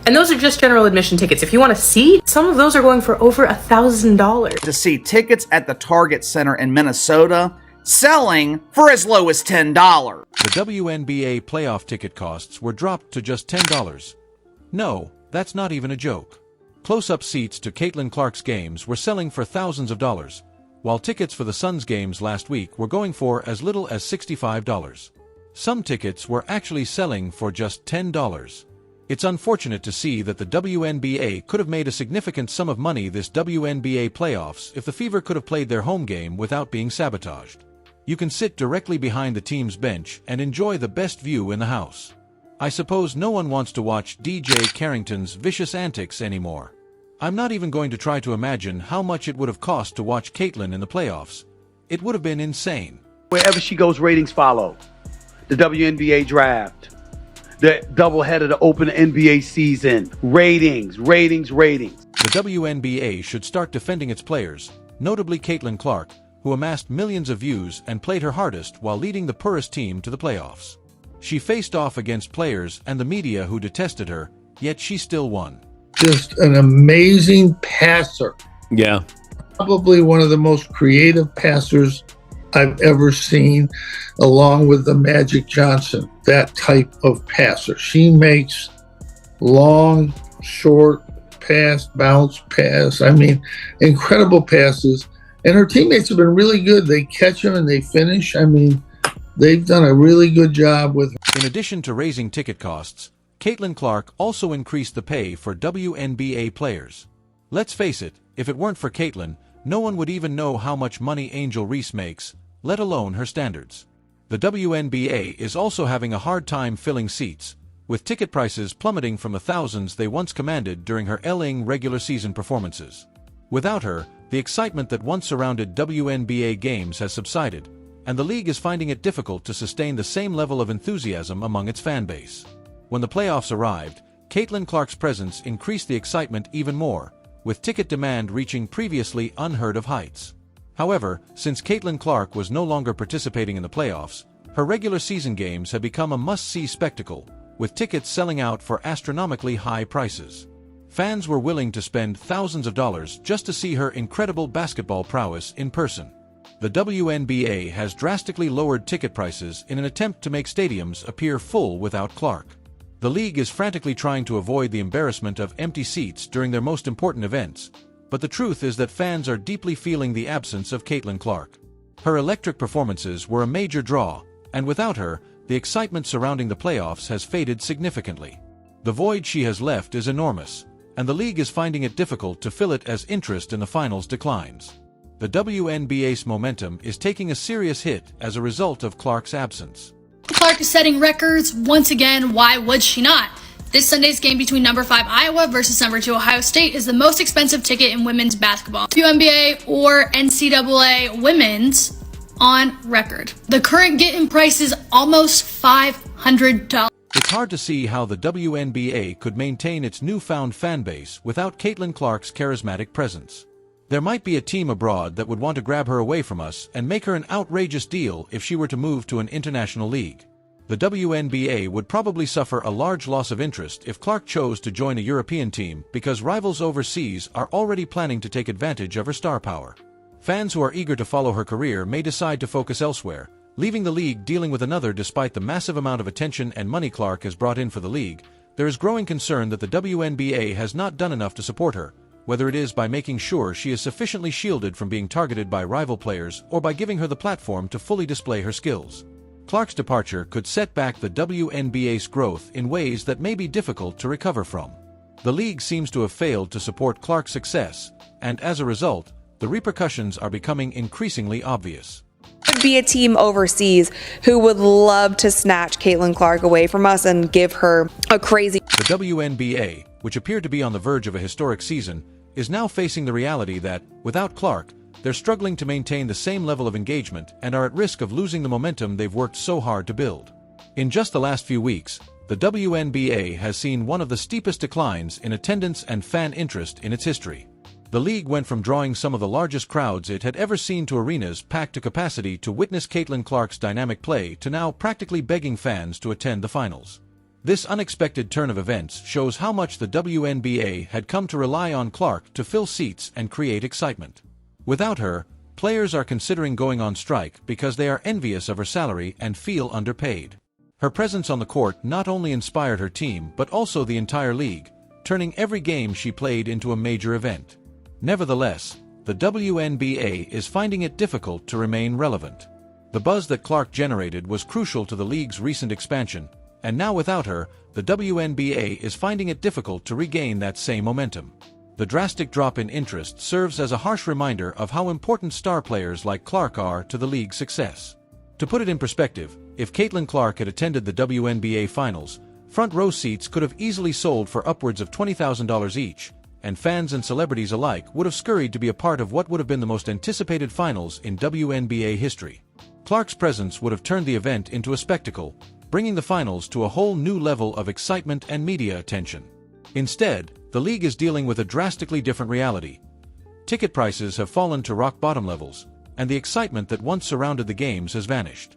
And those are just general admission tickets. If you want a seat, some of those are going for over $1,000. To see tickets at the Target Center in Minnesota selling for as low as $10. The WNBA playoff ticket costs were dropped to just $10. No, that's not even a joke. Close-up seats to Caitlin Clark's games were selling for thousands of dollars, while tickets for the Suns games last week were going for as little as $65. Some tickets were actually selling for just $10. It's unfortunate to see that the WNBA could have made a significant sum of money this WNBA playoffs if the Fever could have played their home game without being sabotaged. You can sit directly behind the team's bench and enjoy the best view in the house. I suppose no one wants to watch DJ Carrington's vicious antics anymore. I'm not even going to try to imagine how much it would have cost to watch Caitlin in the playoffs. It would have been insane. Wherever she goes, ratings follow. The WNBA draft, the doubleheader to open the NBA season. Ratings. The WNBA should start defending its players, notably Caitlin Clark, who amassed millions of views and played her hardest while leading the poorest team to the playoffs. She faced off against players and the media who detested her, yet she still won. Just an amazing passer. Yeah. Probably one of the most creative passers I've ever seen, along with the Magic Johnson, that type of passer. She makes long, short pass, bounce pass. I mean, incredible passes. And her teammates have been really good. They catch them and they finish. I mean, they've done a really good job with her. In addition to raising ticket costs, Caitlin Clark also increased the pay for WNBA players. Let's face it, if it weren't for Caitlin, no one would even know how much money Angel Reese makes, let alone her standards. The WNBA is also having a hard time filling seats, with ticket prices plummeting from the thousands they once commanded during her regular season performances. Without her, the excitement that once surrounded WNBA games has subsided, and the league is finding it difficult to sustain the same level of enthusiasm among its fan base. When the playoffs arrived, Caitlin Clark's presence increased the excitement even more, with ticket demand reaching previously unheard of heights. However, since Caitlin Clark was no longer participating in the playoffs, her regular season games have become a must-see spectacle, with tickets selling out for astronomically high prices. Fans were willing to spend thousands of dollars just to see her incredible basketball prowess in person. The WNBA has drastically lowered ticket prices in an attempt to make stadiums appear full without Clark. The league is frantically trying to avoid the embarrassment of empty seats during their most important events, but the truth is that fans are deeply feeling the absence of Caitlin Clark. Her electric performances were a major draw, and without her, the excitement surrounding the playoffs has faded significantly. The void she has left is enormous, and the league is finding it difficult to fill it as interest in the finals declines. The WNBA's momentum is taking a serious hit as a result of Clark's absence. Clark is setting records once again. Why would she not? This Sunday's game between number 5 Iowa versus number 2 Ohio State is the most expensive ticket in women's basketball, WNBA or NCAA women's on record. The current get-in price is almost $500. It's hard to see how the WNBA could maintain its newfound fan base without Caitlin Clark's charismatic presence. There might be a team abroad that would want to grab her away from us and make her an outrageous deal if she were to move to an international league. The WNBA would probably suffer a large loss of interest if Clark chose to join a European team because rivals overseas are already planning to take advantage of her star power. Fans who are eager to follow her career may decide to focus elsewhere, leaving the league dealing with another. Despite the massive amount of attention and money Clark has brought in for the league, there is growing concern that the WNBA has not done enough to support her, whether it is by making sure she is sufficiently shielded from being targeted by rival players or by giving her the platform to fully display her skills. Clark's departure could set back the WNBA's growth in ways that may be difficult to recover from. The league seems to have failed to support Clark's success, and as a result, the repercussions are becoming increasingly obvious. Would be a team overseas who would love to snatch Caitlin Clark away from us and give her a crazy. The WNBA, which appeared to be on the verge of a historic season, is now facing the reality that, without Clark, they're struggling to maintain the same level of engagement and are at risk of losing the momentum they've worked so hard to build. In just the last few weeks, the WNBA has seen one of the steepest declines in attendance and fan interest in its history. The league went from drawing some of the largest crowds it had ever seen to arenas packed to capacity to witness Caitlin Clark's dynamic play to now practically begging fans to attend the finals. This unexpected turn of events shows how much the WNBA had come to rely on Clark to fill seats and create excitement. Without her, players are considering going on strike because they are envious of her salary and feel underpaid. Her presence on the court not only inspired her team but also the entire league, turning every game she played into a major event. Nevertheless, the WNBA is finding it difficult to remain relevant. The buzz that Clark generated was crucial to the league's recent expansion, and now without her, the WNBA is finding it difficult to regain that same momentum. The drastic drop in interest serves as a harsh reminder of how important star players like Clark are to the league's success. To put it in perspective, if Caitlin Clark had attended the WNBA Finals, front row seats could have easily sold for upwards of $20,000 each, and fans and celebrities alike would have scurried to be a part of what would have been the most anticipated finals in WNBA history. Clark's presence would have turned the event into a spectacle, bringing the finals to a whole new level of excitement and media attention. Instead, the league is dealing with a drastically different reality. Ticket prices have fallen to rock-bottom levels, and the excitement that once surrounded the games has vanished.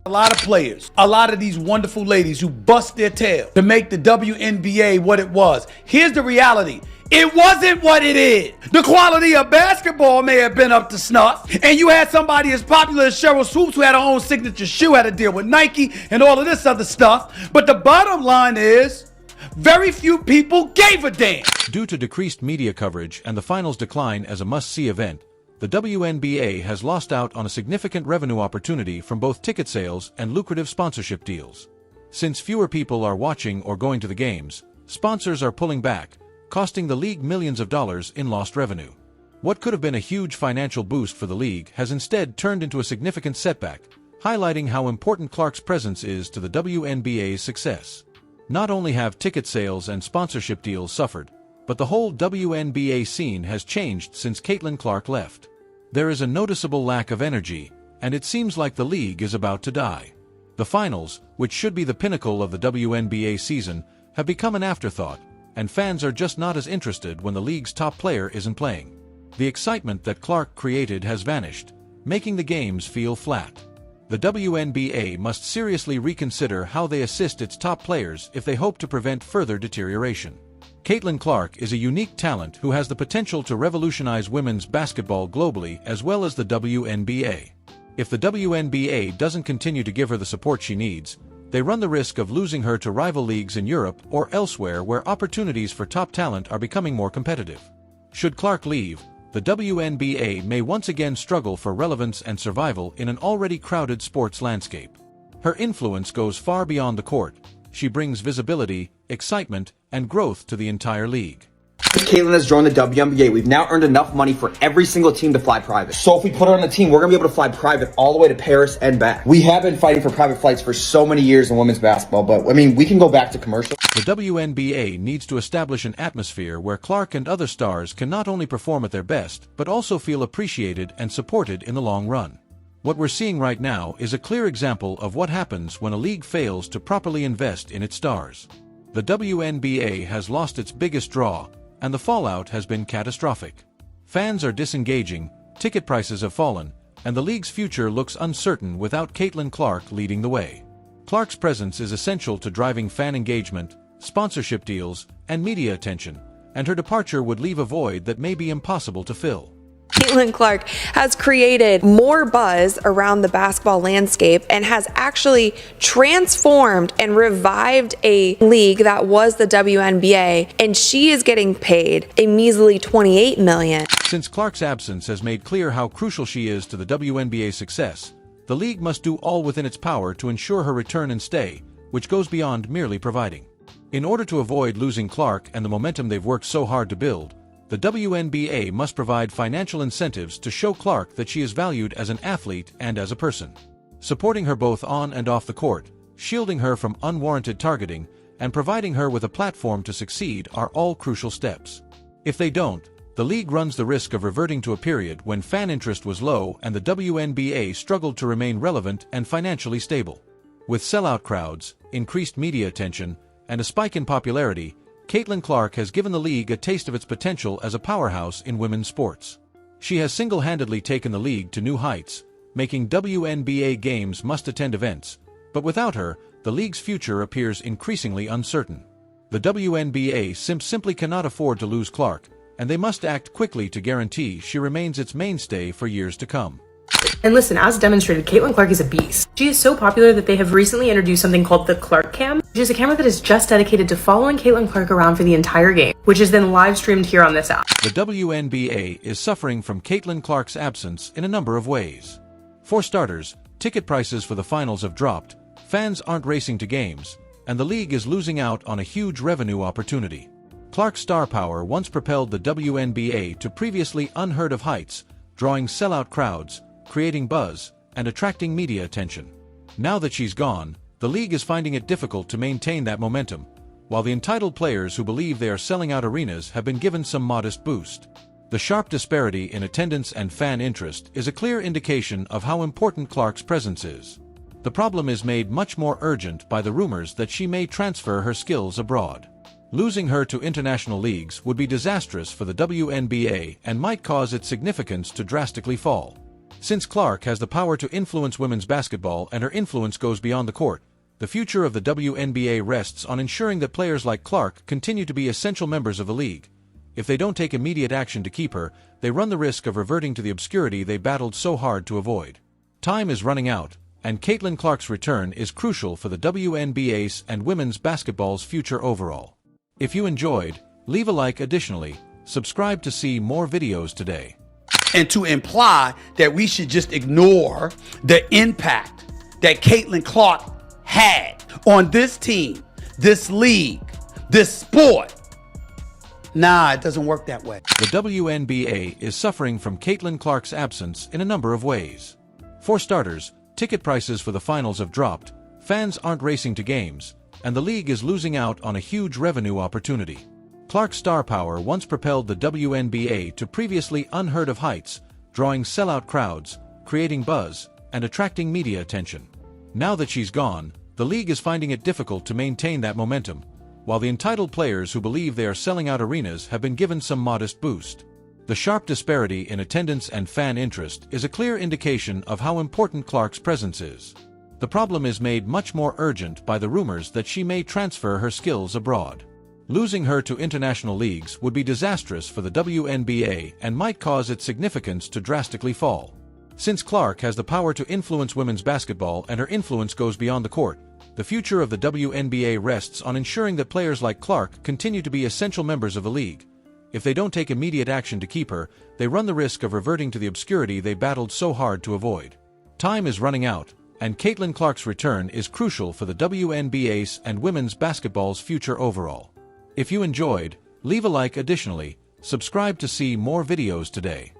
A lot of players, a lot of these wonderful ladies who bust their tail to make the WNBA what it was. Here's the reality. It wasn't what it is. The quality of basketball may have been up to snuff, and you had somebody as popular as Cheryl Swoops who had her own signature shoe, had to deal with Nike and all of this other stuff. But the bottom line is, very few people gave a damn. Due to decreased media coverage and the finals decline as a must-see event, the WNBA has lost out on a significant revenue opportunity from both ticket sales and lucrative sponsorship deals. Since fewer people are watching or going to the games, sponsors are pulling back, costing the league millions of dollars in lost revenue. What could have been a huge financial boost for the league has instead turned into a significant setback, highlighting how important Clark's presence is to the WNBA's success. Not only have ticket sales and sponsorship deals suffered, but the whole WNBA scene has changed since Caitlin Clark left. There is a noticeable lack of energy, and it seems like the league is about to die. The finals, which should be the pinnacle of the WNBA season, have become an afterthought, and fans are just not as interested when the league's top player isn't playing. The excitement that Clark created has vanished, making the games feel flat. The WNBA must seriously reconsider how they assist its top players if they hope to prevent further deterioration. Caitlin Clark is a unique talent who has the potential to revolutionize women's basketball globally as well as the WNBA. If the WNBA doesn't continue to give her the support she needs, they run the risk of losing her to rival leagues in Europe or elsewhere where opportunities for top talent are becoming more competitive. Should Clark leave, the WNBA may once again struggle for relevance and survival in an already crowded sports landscape. Her influence goes far beyond the court. She brings visibility, excitement, and growth to the entire league. Caitlin has joined the WNBA. We've now earned enough money for every single team to fly private. So if we put her on the team, we're going to be able to fly private all the way to Paris and back. We have been fighting for private flights for so many years in women's basketball, but I mean, we can go back to commercial. The WNBA needs to establish an atmosphere where Clark and other stars can not only perform at their best, but also feel appreciated and supported in the long run. What we're seeing right now is a clear example of what happens when a league fails to properly invest in its stars. The WNBA has lost its biggest draw, and the fallout has been catastrophic. Fans are disengaging, ticket prices have fallen, and the league's future looks uncertain without Caitlin Clark leading the way. Clark's presence is essential to driving fan engagement, sponsorship deals, and media attention, and her departure would leave a void that may be impossible to fill. Caitlin Clark has created more buzz around the basketball landscape and has actually transformed and revived a league that was the WNBA, and she is getting paid a measly $28 million. Since Clark's absence has made clear how crucial she is to the WNBA's success, the league must do all within its power to ensure her return and stay, which goes beyond merely providing. In order to avoid losing Clark and the momentum they've worked so hard to build, the WNBA must provide financial incentives to show Clark that she is valued as an athlete and as a person. Supporting her both on and off the court, shielding her from unwarranted targeting, and providing her with a platform to succeed are all crucial steps. If they don't, the league runs the risk of reverting to a period when fan interest was low and the WNBA struggled to remain relevant and financially stable. With sellout crowds, increased media attention, and a spike in popularity, Caitlin Clark has given the league a taste of its potential as a powerhouse in women's sports. She has single-handedly taken the league to new heights, making WNBA games must-attend events, but without her, the league's future appears increasingly uncertain. The WNBA simply cannot afford to lose Clark, and they must act quickly to guarantee she remains its mainstay for years to come. And listen, as demonstrated, Caitlin Clark is a beast. She is so popular that they have recently introduced something called the Clark Cam, which is a camera that is just dedicated to following Caitlin Clark around for the entire game, which is then live streamed here on this app. The WNBA is suffering from Caitlin Clark's absence in a number of ways. For starters, ticket prices for the finals have dropped, fans aren't racing to games, and the league is losing out on a huge revenue opportunity. Clark's star power once propelled the WNBA to previously unheard-of heights, drawing sellout crowds, creating buzz, and attracting media attention. Now that she's gone, the league is finding it difficult to maintain that momentum, while the entitled players who believe they are selling out arenas have been given some modest boost. The sharp disparity in attendance and fan interest is a clear indication of how important Clark's presence is. The problem is made much more urgent by the rumors that she may transfer her skills abroad. Losing her to international leagues would be disastrous for the WNBA and might cause its significance to drastically fall. Since Clark has the power to influence women's basketball and her influence goes beyond the court, the future of the WNBA rests on ensuring that players like Clark continue to be essential members of the league. If they don't take immediate action to keep her, they run the risk of reverting to the obscurity they battled so hard to avoid. Time is running out, and Caitlin Clark's return is crucial for the WNBA's and women's basketball's future overall. If you enjoyed, leave a like. Additionally, subscribe to see more videos today. And to imply that we should just ignore the impact that Caitlin Clark had on this team, this league, this sport. Nah, it doesn't work that way. The WNBA is suffering from Caitlin Clark's absence in a number of ways. For starters, ticket prices for the finals have dropped, fans aren't racing to games, and the league is losing out on a huge revenue opportunity. Clark's star power once propelled the WNBA to previously unheard-of heights, drawing sellout crowds, creating buzz, and attracting media attention. Now that she's gone, the league is finding it difficult to maintain that momentum, while the entitled players who believe they are selling out arenas have been given some modest boost. The sharp disparity in attendance and fan interest is a clear indication of how important Clark's presence is. The problem is made much more urgent by the rumors that she may transfer her skills abroad. Losing her to international leagues would be disastrous for the WNBA and might cause its significance to drastically fall. Since Clark has the power to influence women's basketball and her influence goes beyond the court, the future of the WNBA rests on ensuring that players like Clark continue to be essential members of the league. If they don't take immediate action to keep her, they run the risk of reverting to the obscurity they battled so hard to avoid. Time is running out, and Caitlin Clark's return is crucial for the WNBA's and women's basketball's future overall. If you enjoyed, leave a like. Additionally, subscribe to see more videos today.